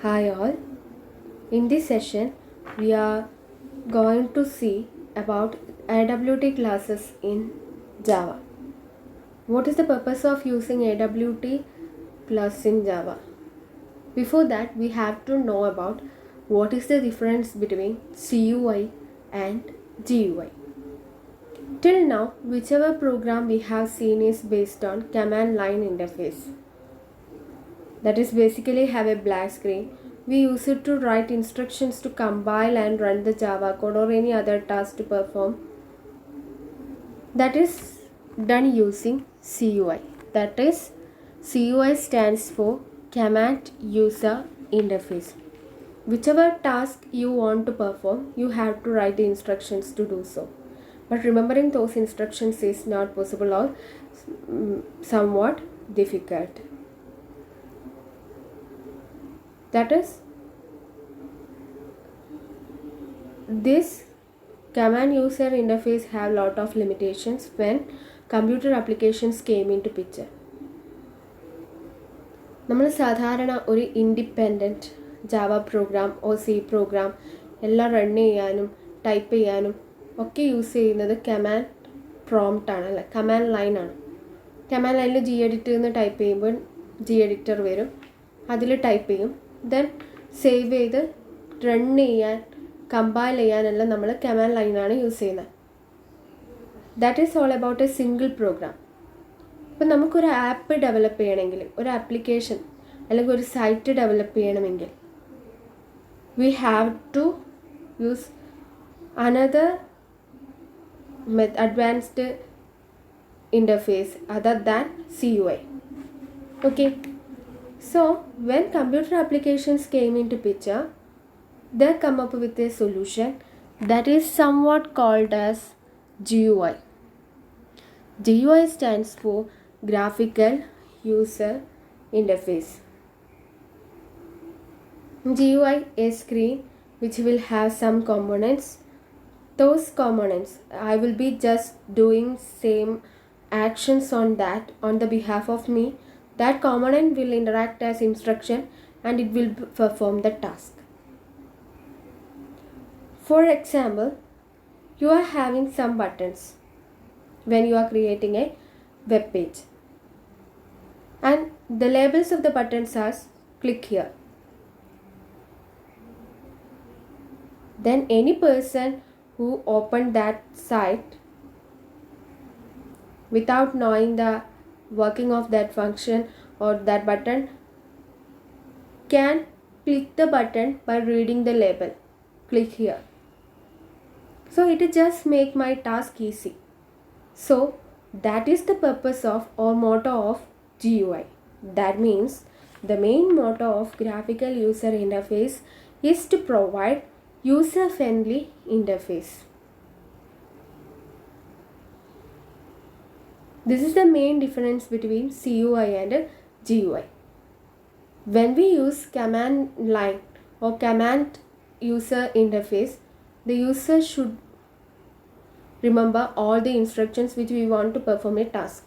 Hi all. In this session, we are going to see about AWT classes in Java. What is the purpose of using AWT class in Java? Before that, we have to know about what is the difference between CUI and GUI. Till now, whichever program we have seen is based on command line interface. That is basically have a black screen. We use it to write instructions to compile and run the Java code or any other task to perform. That is done using CUI. That is CUI stands for Command User Interface. Whichever task you want to perform, you have to write the instructions to do so. But remembering those instructions is not possible or somewhat difficult. That is, this command user interface have lot of limitations when computer applications came into picture. നമ്മൾ സാധാരണ ഒരു independent Java program ഓ C programme എല്ലാം run ചെയ്യാനും type ചെയ്യാനും ഒക്കെ use ചെയ്യുന്നത് command prompt ആണ് അല്ലേ, കമാൻഡ് ലൈനാണ്. കമാൻഡ് ലൈനിൽ ജി എഡിറ്റർ എന്ന് ടൈപ്പ് ചെയ്യുമ്പോൾ ജി എഡിറ്റർ വരും, അതിൽ ടൈപ്പ് ചെയ്യും. ദെൻ സേവ് ചെയ്ത് റൺ ചെയ്യാൻ കമ്പൈൽ ചെയ്യാനെല്ലാം നമ്മൾ കമാൻഡ് ലൈനാണ് യൂസ് ചെയ്യുന്നത്. That is all about a single program. ഇപ്പം നമുക്കൊരു ആപ്പ് ഡെവലപ്പ് ചെയ്യണമെങ്കിൽ, ഒരു ആപ്ലിക്കേഷൻ അല്ലെങ്കിൽ ഒരു സൈറ്റ് ഡെവലപ്പ് ചെയ്യണമെങ്കിൽ we have to use another advanced interface other than CUI. Okay. So, when computer applications came into picture, they come up with a solution that is somewhat called as GUI. GUI stands for Graphical User Interface. GUI is screen which will have some components. Those components, I will be just doing same actions on that on the behalf of me. That component will interact as instruction and it will perform the task. For example, you are having some buttons when you are creating a web page, and the labels of the buttons are click here. Then any person who opened that site without knowing the working of that function or that button can click the button by reading the label. Click here. So it just make my task easy. So that is the purpose of or motto of GUI. That means the main motto of graphical user interface is to provide user-friendly interface. This is the main difference between CUI and GUI. When we use command line or command user interface, the user should remember all the instructions which we want to perform a task.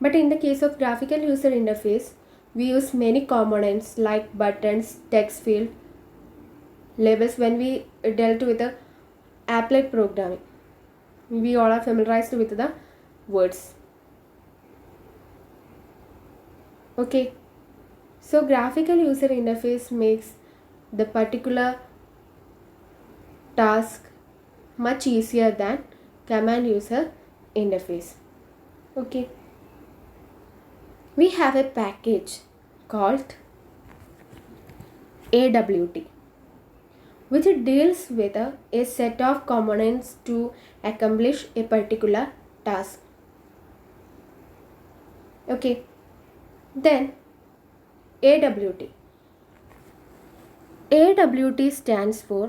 But in the case of graphical user interface, we use many components like buttons, text field, labels. When we dealt with the applet programming, we all are familiarized with the words. Okay, so graphical user interface makes the particular task much easier than command user interface. Okay, we have a package called AWT which deals with a set of components to accomplish a particular task. Okay, then AWT stands for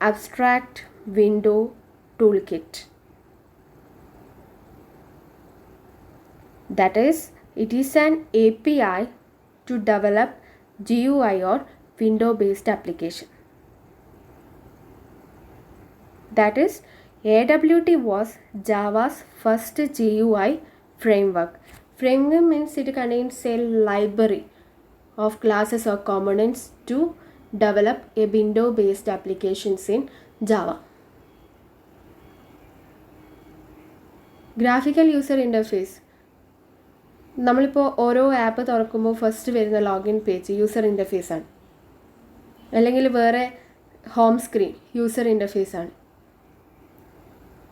Abstract Window Toolkit. That is, it is an API to develop GUI or window based application. That is, AWT was Java's first GUI framework. Framework means it contains a library of classes or components to develop a window-based applications in Java. Graphical user interface, നമ്മളിപ്പോൾ ഓരോ app തുറക്കുമ്പോൾ first വരുന്ന login page user ഇൻ്റർഫേസാണ്, അല്ലെങ്കിൽ വേറെ home screen user ഇൻ്റർഫേസാണ്.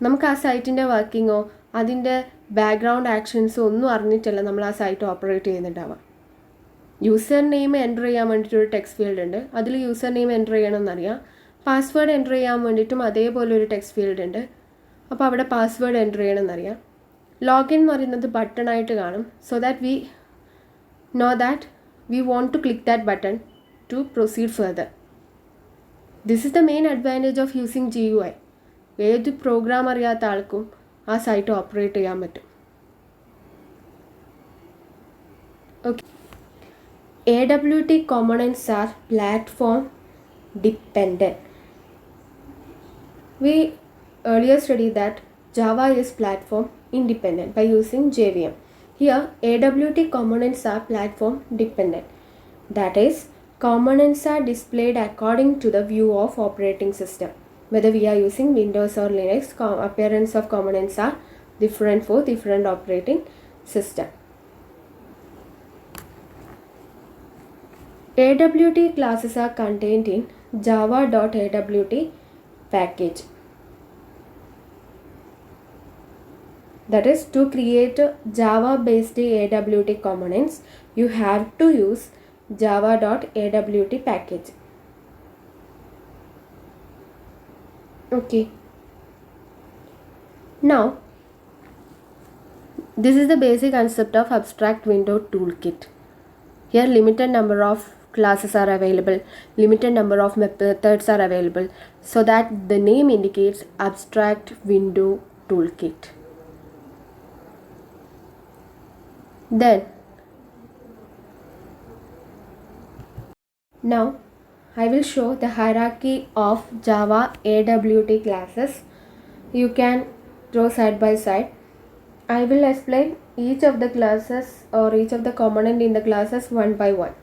നമുക്ക് ആ സൈറ്റിൻ്റെ വർക്കിങ്ങോ അതിൻ്റെ background ആക്ഷൻസോ ഒന്നും അറിഞ്ഞിട്ടല്ല നമ്മൾ ആ സൈറ്റ് ഓപ്പറേറ്റ് ചെയ്യുന്നുണ്ടാവാം. യൂസർ നെയിം എൻ്റർ ചെയ്യാൻ വേണ്ടിയിട്ടൊരു ടെക്സ്റ്റ് ഫീൽഡ് ഉണ്ട്, അതിൽ യൂസർ നെയിം എൻ്റർ ചെയ്യണമെന്നറിയാം. പാസ്വേഡ് എൻ്റർ ചെയ്യാൻ വേണ്ടിയിട്ടും അതേപോലെ ഒരു ടെക്സ്റ്റ് ഫീൽഡ് ഉണ്ട്, അപ്പോൾ അവിടെ പാസ്വേഡ് എൻ്റർ ചെയ്യണമെന്നറിയാം. ലോഗിൻ എന്ന് പറയുന്നത് ബട്ടണായിട്ട് കാണും. So that we know that we want to click that button to proceed further. This is the main advantage of using GUI. ഏത് പ്രോഗ്രാം അറിയാത്ത ആൾക്കും ആ സൈറ്റ് ഓപ്പറേറ്റ് ചെയ്യാൻ പറ്റും. Okay, AWT components are platform dependent. We earlier studied that Java is platform independent by using JVM. Here AWT components are platform dependent. That is, components are displayed according to the view of operating system. Whether we are using Windows or Linux, appearance of components are different for different operating system. AWT classes are contained in java.awt package. That is, to create Java based AWT components, you have to use java.awt package. Okay. Now, this is the basic concept of abstract window toolkit. Here limited number of classes are available, limited number of methods are available, so that the name indicates abstract window toolkit. Then now I will show the hierarchy of Java AWT classes. You can draw side by side. I will explain each of the classes or each of the component in the classes one by one.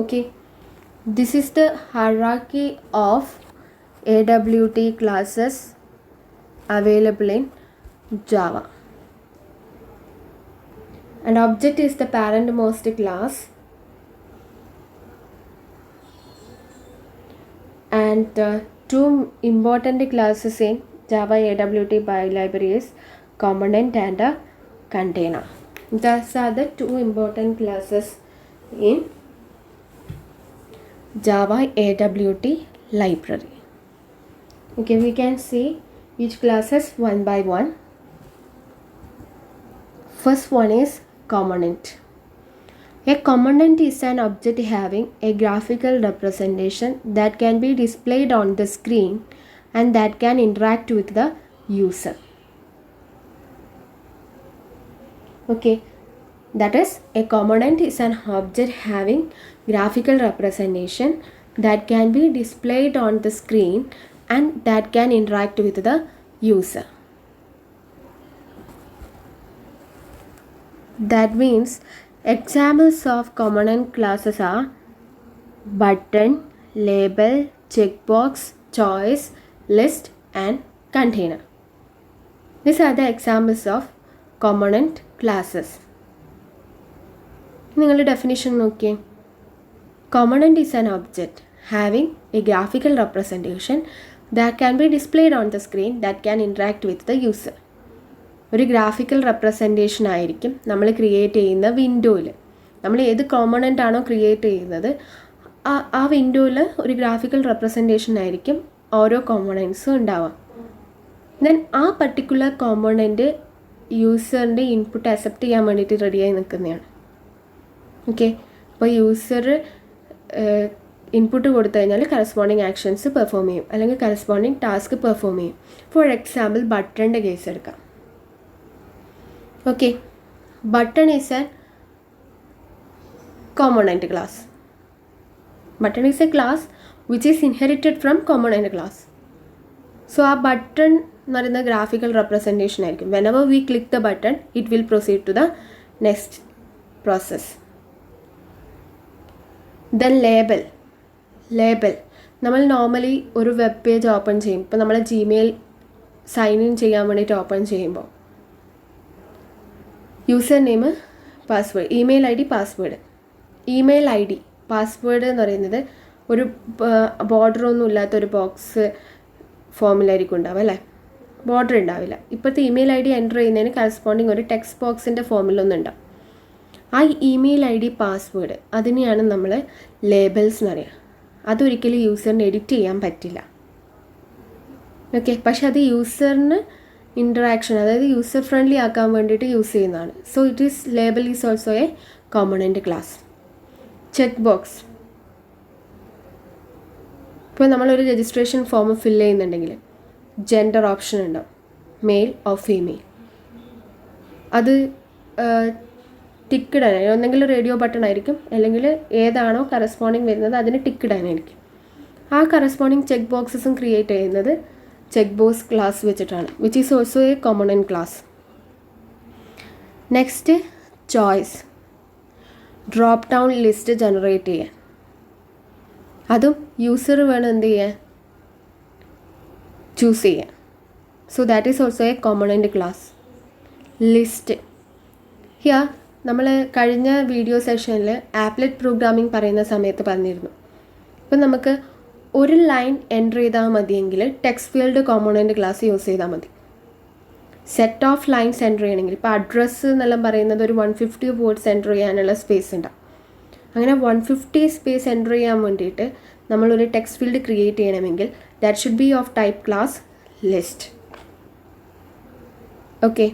Okay, this is the hierarchy of AWT classes available in Java. An object is the parent-most class, and two important classes in Java AWT library is component and a container. These are the two important classes in Java AWT library. Okay, we can see each classes one by one. First one is component. A component is an object having a graphical representation that can be displayed on the screen and that can interact with the user. Okay, that is, a component is an object having graphical representation that can be displayed on the screen and that can interact with the user. That means examples of component classes are button, label, checkbox, choice, list and container. These are the examples of component classes. നിങ്ങളുടെ definition നോക്കിയേ. Component is an object having a graphical representation that can be displayed on the screen that can interact with the user. ഒരു graphical representation ആയിരിക്കും നമ്മൾ create ചെയ്യുന്ന വിൻഡോയിൽ. നമ്മൾ ഏത് component ആണോ ക്രിയേറ്റ് ചെയ്യുന്നത് ആ വിൻഡോയിൽ ഒരു ഗ്രാഫിക്കൽ റെപ്രസെൻറ്റേഷൻ ആയിരിക്കും ഓരോ കോമ്പണൻസും ഉണ്ടാവാം. ദെൻ ആ പർട്ടിക്കുലർ കോമ്പണൻറ്റ് യൂസറിൻ്റെ ഇൻപുട്ട് അക്സെപ്റ്റ് ചെയ്യാൻ വേണ്ടിയിട്ട് റെഡിയായി നിൽക്കുന്നതാണ്. ഓക്കെ, അപ്പോൾ യൂസർ ഇൻപുട്ട് കൊടുത്തു കഴിഞ്ഞാൽ കറസ്പോണ്ടിങ് ആക്ഷൻസ് പെർഫോം ചെയ്യും, അല്ലെങ്കിൽ കറസ്പോണ്ടിങ് ടാസ്ക് പെർഫോം ചെയ്യും. ഫോർ എക്സാമ്പിൾ ബട്ടണിൻ്റെ കേസ് എടുക്കാം. Okay, button is a component class. Button is a class which is inherited from component class. So a button എന്ന് പറയുന്ന graphical representation ആയിരിക്കും. Whenever we click the button, it will proceed to the next process. Then label. Label. നമ്മൾ normally ഒരു web page open ചെയ്യും. ഇപ്പോൾ നമ്മൾ Gmail sign in ചെയ്യാൻ വേണ്ടിയിട്ട് ഓപ്പൺ ചെയ്യുമ്പോൾ user name, password, email I D, password. Email I D, password എന്ന് പറയുന്നത് ഒരു ബോർഡറൊന്നും ഇല്ലാത്തൊരു ബോക്സ് ഫോമിലായിരിക്കും ഉണ്ടാവുക അല്ലേ, ബോർഡർ ഉണ്ടാവില്ല. ഇപ്പോഴത്തെ ഇമെയിൽ ഐ ഡി എൻ്റർ ചെയ്യുന്നതിന് കറസ്പോണ്ടിങ് ഒരു ടെക്സ്റ്റ് ബോക്സിൻ്റെ ഫോമിലൊന്നുണ്ടാവും. ആ ഇമെയിൽ ഐ ഡി, പാസ്വേഡ്, അതിനെയാണ് നമ്മൾ ലേബൽസ് എന്ന് പറയുക. അതൊരിക്കലും യൂസറിന് എഡിറ്റ് ചെയ്യാൻ പറ്റില്ല. ഓക്കെ, പക്ഷെ അത് യൂസറിന് ഇൻറ്ററാക്ഷൻ, അതായത് യൂസർ ഫ്രണ്ട്ലി ആക്കാൻ വേണ്ടിയിട്ട് യൂസ് ചെയ്യുന്നതാണ്. So it is label is also A component class. Check box, ഇപ്പോൾ നമ്മളൊരു രജിസ്ട്രേഷൻ ഫോം ഫില്ല് ചെയ്യുന്നുണ്ടെങ്കിൽ ജെൻഡർ ഓപ്ഷൻ ഉണ്ടാവും, മെയിൽ ഓർ ഫീമെയിൽ. അത് ടിക്ക് ഇടാനായി ഒന്നെങ്കിൽ റേഡിയോ ബട്ടൺ ആയിരിക്കും, അല്ലെങ്കിൽ ഏതാണോ കറസ്പോണ്ടിങ് വരുന്നത് അതിന് ടിക്ക് ഇടാനായിരിക്കും. ആ കറസ്പോണ്ടിങ് ചെക്ക് ബോക്സസും ക്രിയേറ്റ് ചെയ്യുന്നത് ചെക്ക് ബോക്സ് ക്ലാസ് വെച്ചിട്ടാണ്, which is also A common class. Next, choice, drop down list generate ചെയ്യാൻ. അതും യൂസർ വേണം എന്ത് ചെയ്യാൻ, ചൂസ് ചെയ്യാൻ. So that is also A common class. List, here നമ്മൾ കഴിഞ്ഞ വീഡിയോ സെഷനിൽ ആപ്ലെറ്റ് പ്രോഗ്രാമിംഗ് പറയുന്ന സമയത്ത് പറഞ്ഞിരുന്നു. ഇപ്പം നമുക്ക് ഒരു ലൈൻ എൻ്റർ ചെയ്താൽ മതിയെങ്കിൽ text field component class use ചെയ്താൽ മതി. സെറ്റ് ഓഫ് ലൈൻസ് എൻ്റർ ചെയ്യണമെങ്കിൽ, ഇപ്പോൾ അഡ്രസ്സ് എന്നെല്ലാം പറയുന്നത് ഒരു 150 വേർഡ്സ് എൻ്റർ ചെയ്യാനുള്ള സ്പേസ് ഉണ്ടാവും. അങ്ങനെ 150 സ്പേസ് എൻ്റർ ചെയ്യാൻ വേണ്ടിയിട്ട് നമ്മളൊരു ടെക്സ്റ്റ് ഫീൽഡ് ക്രിയേറ്റ് ചെയ്യണമെങ്കിൽ that should be of type class list. Okay,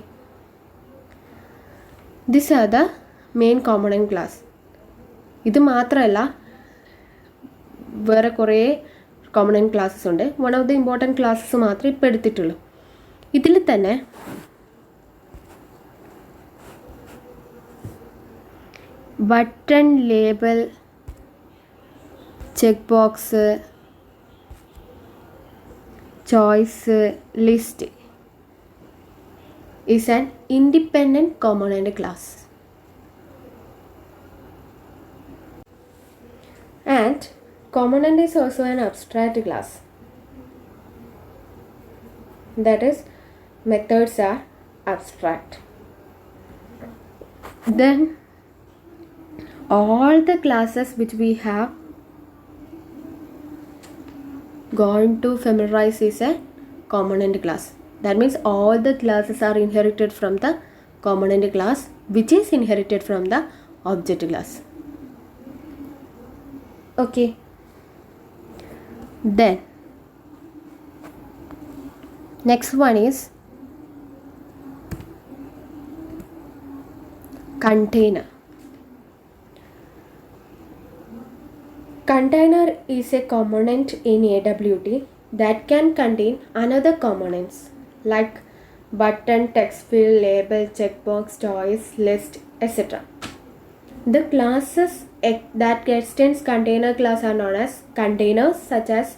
this are the main component class. ഇത് മാത്രമല്ല, വേറെ കുറേ കോമ്പണൻറ്റ് ക്ലാസ്സസ് ഉണ്ട്. One of the important classes മാത്രമേ ഇപ്പോൾ എടുത്തിട്ടുള്ളൂ. ഇതിൽ തന്നെ button, label, check box, choice, list is an independent component class. And component is also an abstract class. That is, methods are abstract. Then all the classes which we have gone to familiarize is a component class. That means all the classes are inherited from the component class, which is inherited from the object class. Okay. Then next one is container. Container is a component in AWT that can contain another components like button, text field, label, checkbox, choice, list, etc. The classes that extends container class are known as containers, such as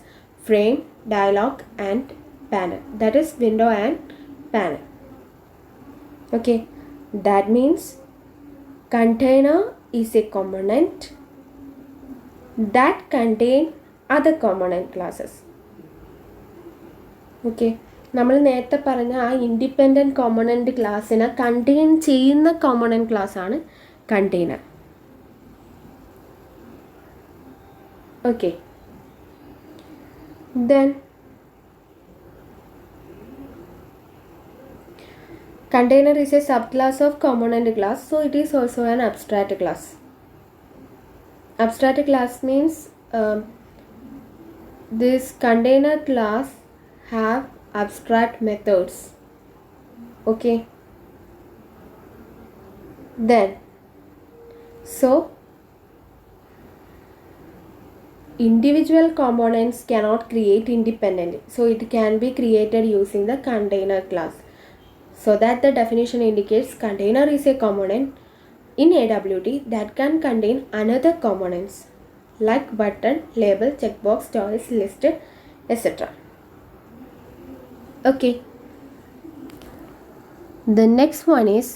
frame, dialog, and panel. That is window and panel. Okay, that means container is a component that contain other component classes. Okay, നമ്മൾ നേരത്തെ പറഞ്ഞ ആ independent component ക്ലാസ്സിനെ contain ചെയ്യുന്ന component ക്ലാസ്സാണ് container. Okay, then container is a subclass of component class, so it is also an abstract class. Abstract class means this container class have abstract methods. Okay, then so individual components cannot create independently, so it can be created using the container class. So that the definition indicates container is a component in AWT that can contain another components like button, label, checkbox, choice, list, etc. Okay, the next one is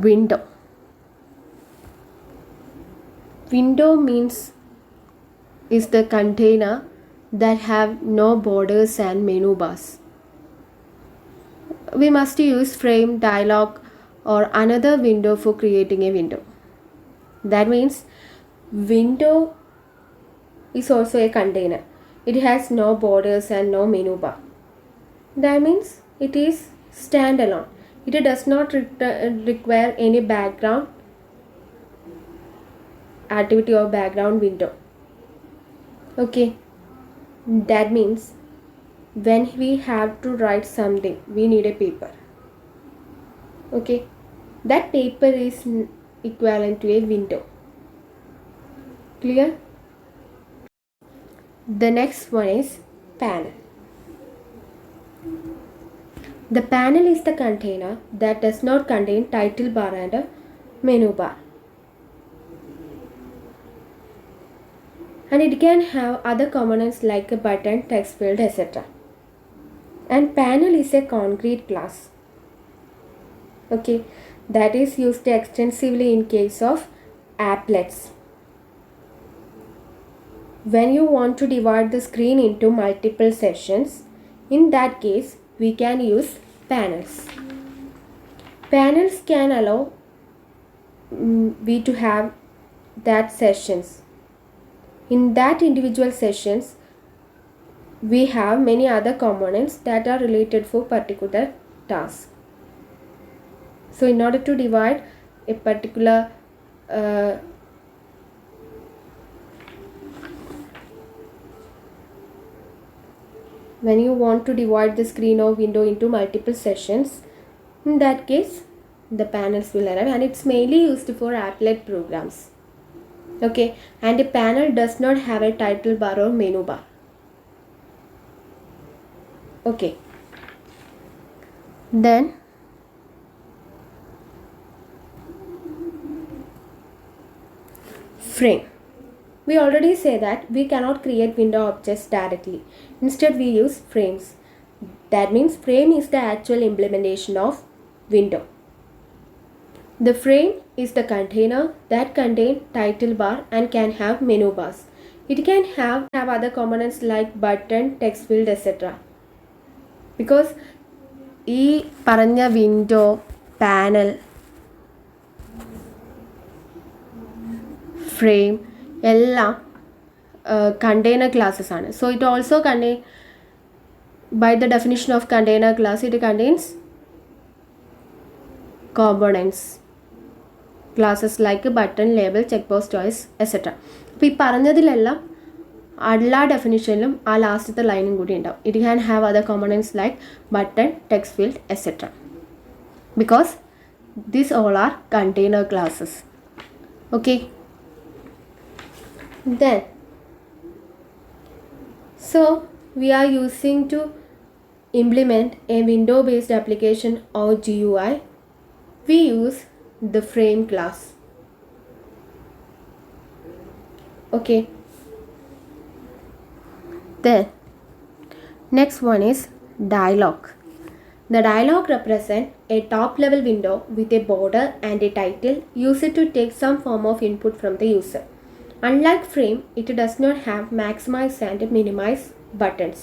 window. Window means is the container that have no borders and menu bars. We must use frame, dialog, or another window for creating a window. That means window is also a container. It has no borders and no menu bar. That means it is standalone. It does not require any background activity or background window. Okay, that means when we have to write something, we need a paper. Okay, that paper is equivalent to a window. Clear? The next one is panel. The panel is the container that does not contain title bar and a menu bar. And it can have other components like a button, text field, etc. And panel is a concrete class. Okay, that is used extensively in case of applets. When you want to divide the screen into multiple sections, in that case, we can use panels. Panels can allow we to have that sessions. In that individual sessions, we have many other components that are related for particular task. So in order to divide a particular when you want to divide the screen or window into multiple sessions, in that case the panels will arrive, and it's mainly used for applet programs. Okay, and a panel does not have a title bar or menu bar. Okay, then frame. We already say that we cannot create window objects directly. Instead, we use frames. That means frame is the actual implementation of window. The frame is the container that contains title bar and can have menu bars. It can have other components like button, text field, etc. Because ഈ പറഞ്ഞ window, panel, frame എല്ലാം container classes ആണ്. So it also contain, by the definition of container class, it contains components, classes like button, label, checkbox, choice, etc. അപ്പോൾ ഈ പറഞ്ഞതിലെല്ലാം എല്ലാ ഡെഫിനിഷനിലും ആ ലാസ്റ്റത്തെ ലൈനും കൂടി ഉണ്ടാവും. It can have other components like button, text field, etcetera. Because these all are container classes. Okay, then so we are using to implement a window based application or GUI, we use the frame class. Okay, then next one is dialog. The dialog represents a top level window with a border and a title used to take some form of input from the user. Unlike frame, it does not have maximize and minimize buttons.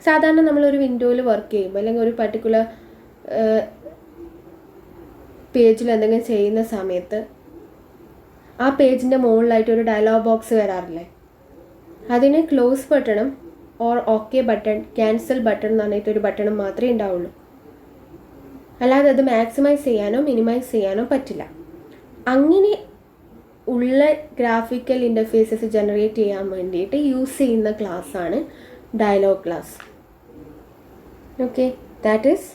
സാധാരണ നമ്മളൊരു വിൻഡോയിൽ work ചെയ്യുമ്പോൾ അല്ലെങ്കിൽ ഒരു particular പേജിൽ എന്തെങ്കിലും ചെയ്യുന്ന സമയത്ത് ആ പേജിൻ്റെ മുകളിലായിട്ട് ഒരു ഡയലോഗ് ബോക്സ് വരാറില്ലേ? അതിന് ക്ലോസ് ബട്ടണും or okay button, cancel button എന്ന് പറഞ്ഞിട്ട് ഒരു ബട്ടണും മാത്രമേ ഉണ്ടാവുള്ളൂ. അല്ലാതെ അത് മാക്സിമൈസ് ചെയ്യാനോ മിനിമൈസ് ചെയ്യാനോ പറ്റില്ല. അങ്ങനെ ഉള്ള ഗ്രാഫിക്കൽ ഇൻ്റർഫേസസ് ജനറേറ്റ് ചെയ്യാൻ വേണ്ടിയിട്ട് യൂസ് ചെയ്യുന്ന ക്ലാസ്സാണ് dialog class. Okay, that is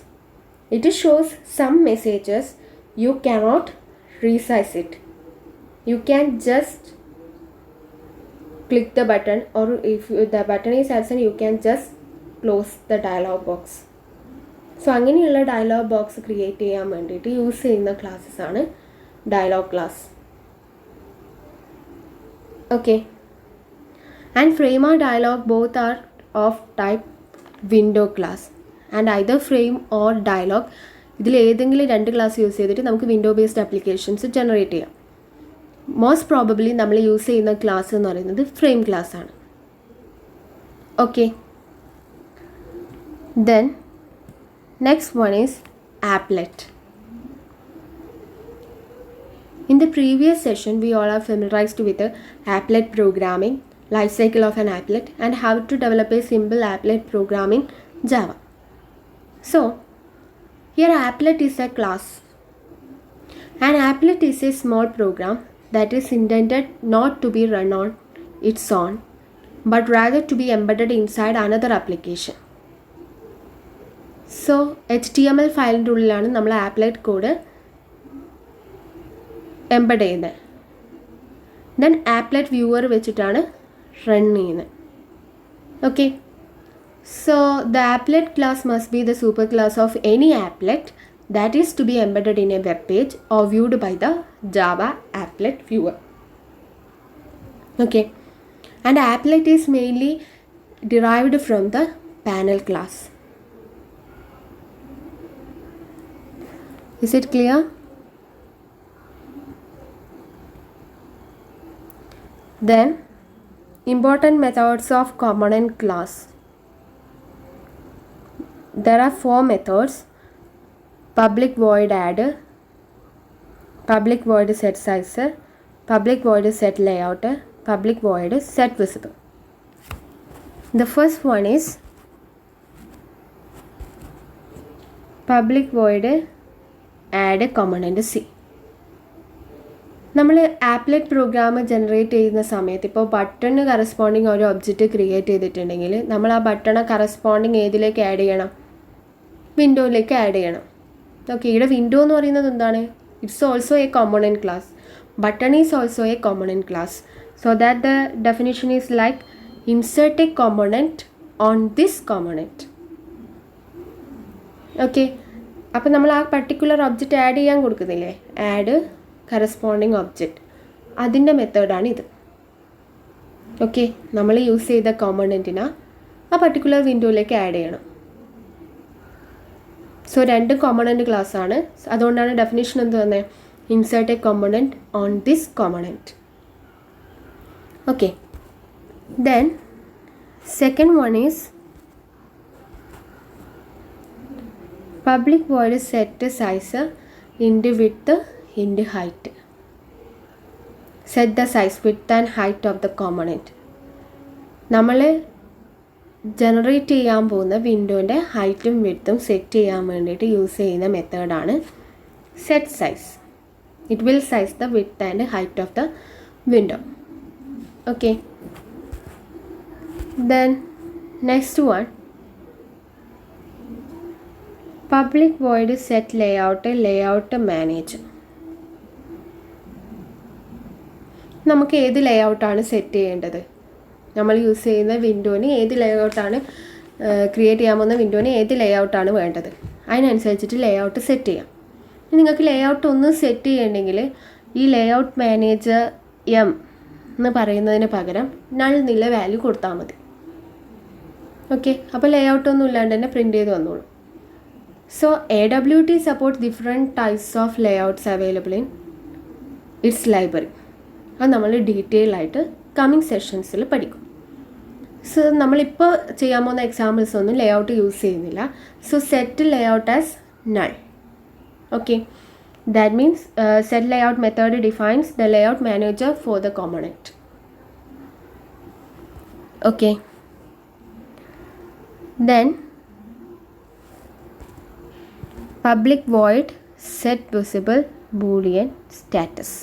it shows some messages, you cannot resize it. You can just click the button, or if the button is absent, you can just close the dialog box. സോ അങ്ങനെയുള്ള dialog box create ചെയ്യാൻ വേണ്ടിയിട്ട് use ചെയ്യുന്ന classes ആണ് dialog class. Okay, and frame or dialog both are of type window class, and either frame or dialog ഇതിൽ ഏതെങ്കിലും രണ്ട് class use ചെയ്തിട്ട് നമുക്ക് വിൻഡോ ബേസ്ഡ് ആപ്ലിക്കേഷൻസ് ജനറേറ്റ് ചെയ്യാം. മോസ്റ്റ് പ്രോബബ്ലി നമ്മൾ യൂസ് ചെയ്യുന്ന ക്ലാസ് എന്ന് പറയുന്നത് ഫ്രെയിം ക്ലാസ് ആണ്. Okay, then next one is applet. In the previous session, we all are familiarized with the applet programming, life cycle of an applet, and how to develop a simple applet program in Java. So, here applet is a class. An applet is a small program that is intended not to be run on its own, but rather to be embedded inside another application. So, HTML ഫയലിൻ്റെ ഉള്ളിലാണ് നമ്മൾ applet code embed ചെയ്യുന്നത്. Then applet viewer വെച്ചിട്ടാണ് run ചെയ്യുന്നത്. Okay, so the applet class must be the super class of any applet that is to be embedded in a web page or viewed by the Java applet viewer. Okay, and applet is mainly derived from the panel class. Is it clear? Then important methods of component class. There are 4 methods: public void add, public void set sizer, public void set layout, public void set visible. The first one is public void add component C. നമ്മൾ applet programme generate ചെയ്യുന്ന സമയത്ത് ഇപ്പോൾ button corresponding ഒരു object create ചെയ്തിട്ടുണ്ടെങ്കിൽ നമ്മൾ ആ ബട്ടണെ corresponding ഏതിലേക്ക് add ചെയ്യണം? വിൻഡോയിലേക്ക് add ചെയ്യണം. ഓക്കെ, ഇവിടെ വിൻഡോ എന്ന് പറയുന്നത് എന്താണ്? It's also A component class. Button is also A component class. So that the definition is like insert A component on this component. Okay, അപ്പോൾ നമ്മൾ ആ പർട്ടിക്കുലർ ഒബ്ജക്റ്റ് ആഡ് ചെയ്യാൻ കൊടുക്കുന്നില്ലേ, ആഡ് കറസ്പോണ്ടിങ് ഒബ്ജക്റ്റ്, അതിൻ്റെ മെത്തേഡാണ് ഇത്. ഓക്കെ, നമ്മൾ use ചെയ്ത കോമ്പോണൻറ്റിനെ ആ പർട്ടിക്കുലർ വിൻഡോയിലേക്ക് ആഡ് ചെയ്യണം. സോ 2 കോമ്പോണൻറ്റ് ക്ലാസ് ആണ്. അതുകൊണ്ടാണ് ഡെഫിനിഷൻ എന്ത് തന്നെ, insert A component on this component. Okay, then second one is public void set size into width into height. Set the size, width and height of the component. നമ്മൾ generate ചെയ്യാൻ പോകുന്ന വിൻഡോൻ്റെ ഹൈറ്റും വിഡ്ത്തും set ചെയ്യാൻ വേണ്ടിയിട്ട് use ചെയ്യുന്ന മെത്തേഡാണ് set size. It will size the width and height of the window. Okay, then next one public void set layout manager. നമുക്ക് ഏത് ലേഔട്ടാണ് സെറ്റ് ചെയ്യേണ്ടത്? നമ്മൾ യൂസ് ചെയ്യുന്ന വിൻഡോന് ഏത് ലേഔട്ടാണ്, ക്രിയേറ്റ് ചെയ്യാൻ പോകുന്ന വിൻഡോന് ഏത് ലേഔട്ടാണ് വേണ്ടത്, അതിനനുസരിച്ചിട്ട് ലേഔട്ട് സെറ്റ് ചെയ്യാം. നിങ്ങൾക്ക് ലേഔട്ട് ഒന്നും സെറ്റ് ചെയ്യണമെങ്കിൽ ഈ ലേഔട്ട് മാനേജർ എന്ന് പറയുന്നതിന് പകരം നൾ എന്നുള്ള വാല്യൂ കൊടുത്താൽ മതി. ഓക്കെ, അപ്പോൾ ലേഔട്ടൊന്നും ഇല്ലാണ്ട് തന്നെ പ്രിൻറ്റ് ചെയ്ത് വന്നോളൂ. So AWT support different types of layouts available in its library. അത് നമ്മൾ ഡീറ്റെയിൽ ആയിട്ട് കമ്മിങ് സെഷൻസിൽ പഠിക്കും. സോ നമ്മളിപ്പോൾ ചെയ്യാൻ പോകുന്ന എക്സാമ്പിൾസ് ഒന്നും ലേഔട്ട് യൂസ് ചെയ്യുന്നില്ല. So set layout as null. Okay, that means set layout method defines the layout manager for the component. Okay, then public void set visible boolean status.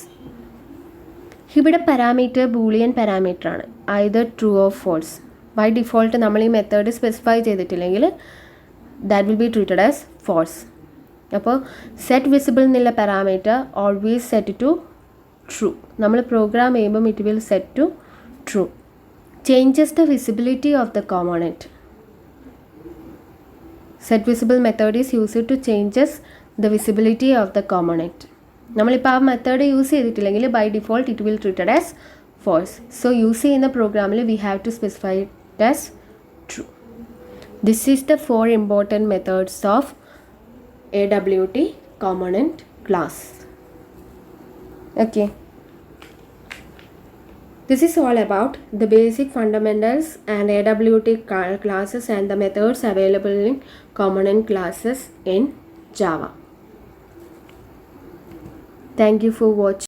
ഇവിടെ parameter boolean parameter ആണ്, either true or false. By default നമ്മൾ ഈ method specify ചെയ്തിട്ടില്ലെങ്കിൽ that will be treated as false. അപ്പോൾ set visible എന്നുള്ള parameter always set to true. നമ്മൾ program ചെയ്യുമ്പം it will set to true. Changes the visibility of the component. Set visible method is used to changes the visibility of the component. നമ്മളിപ്പോൾ ആ method use ചെയ്തിട്ടില്ലെങ്കിൽ by default it will treated as false. So use ചെയ്യുന്ന പ്രോഗ്രാമിൽ we have to specify it as true. This is the 4 important methods of AWT component class. Okay, This is all about the basic fundamentals and AWT classes and the methods available in component classes in Java. Thank you for watching.